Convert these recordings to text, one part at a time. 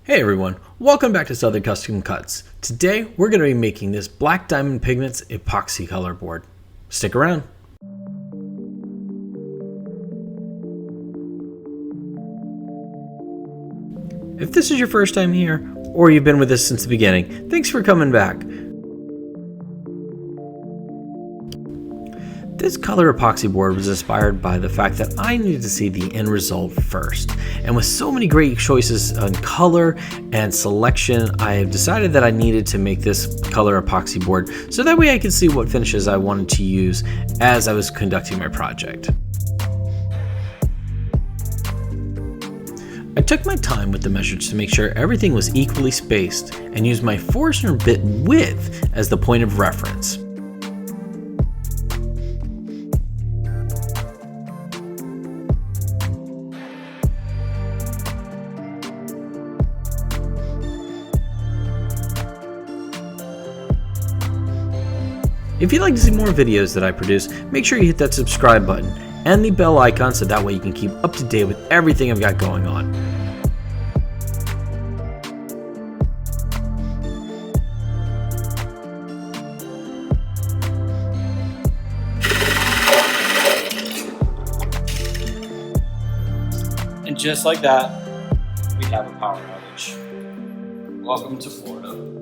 Hey everyone, welcome back to Southern Custom Cuts. Today we're going to be making this Black Diamond Pigments epoxy color board. Stick around. If this is your first time here, or you've been with us since the beginning, thanks for coming back. This color epoxy board was inspired by the fact that I needed to see the end result first. And with so many great choices on color and selection, I have decided that I needed to make this color epoxy board so that way I could see what finishes I wanted to use as I was conducting my project. I took my time with the measures to make sure everything was equally spaced and used my Forstner bit width as the point of reference. If you'd like to see more videos that I produce, make sure you hit that subscribe button and the bell icon so that way you can keep up to date with everything I've got going on. And just like that, we have a power outage. Welcome to Florida.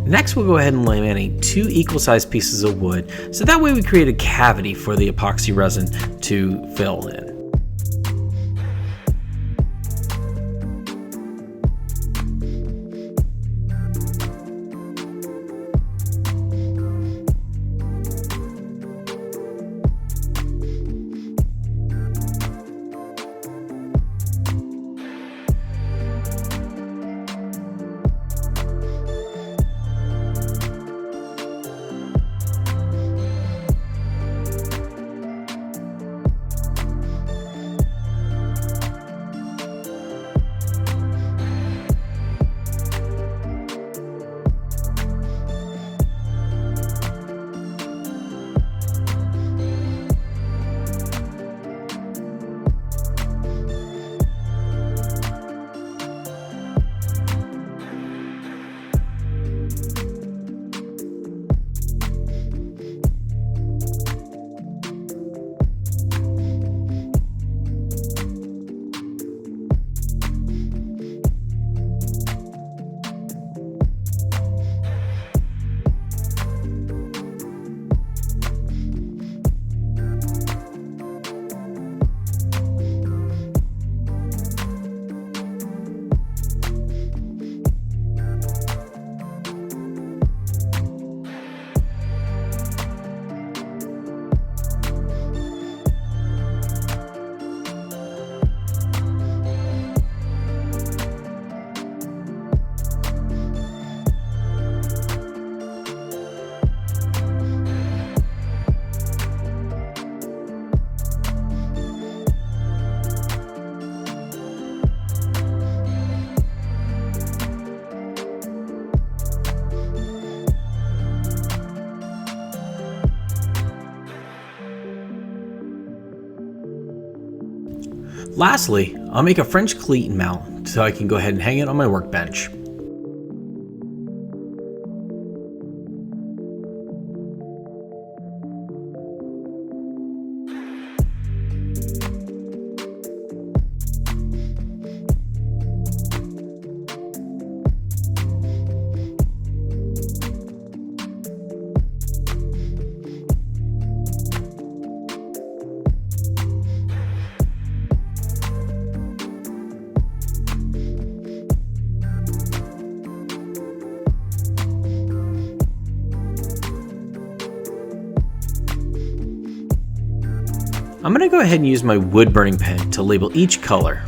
Next, we'll go ahead and laminate two equal-sized pieces of wood, so that way we create a cavity for the epoxy resin to fill in. Lastly, I'll make a French cleat mount so I can go ahead and hang it on my workbench. I'm going to go ahead and use my wood burning pen to label each color.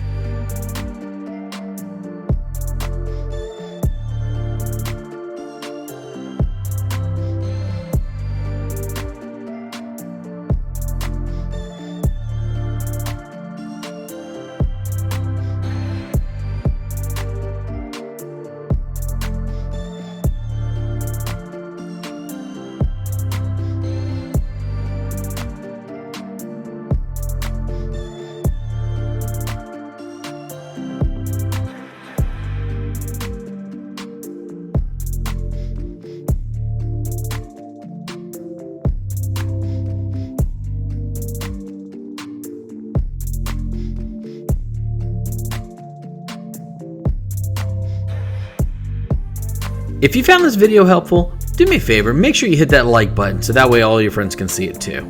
If you found this video helpful, do me a favor, make sure you hit that like button so that way all your friends can see it too.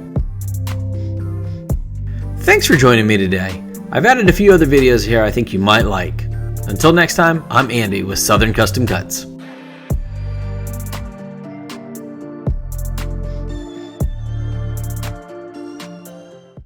Thanks for joining me today. I've added a few other videos here I think you might like. Until next time, I'm Andy with Southern Custom Cuts.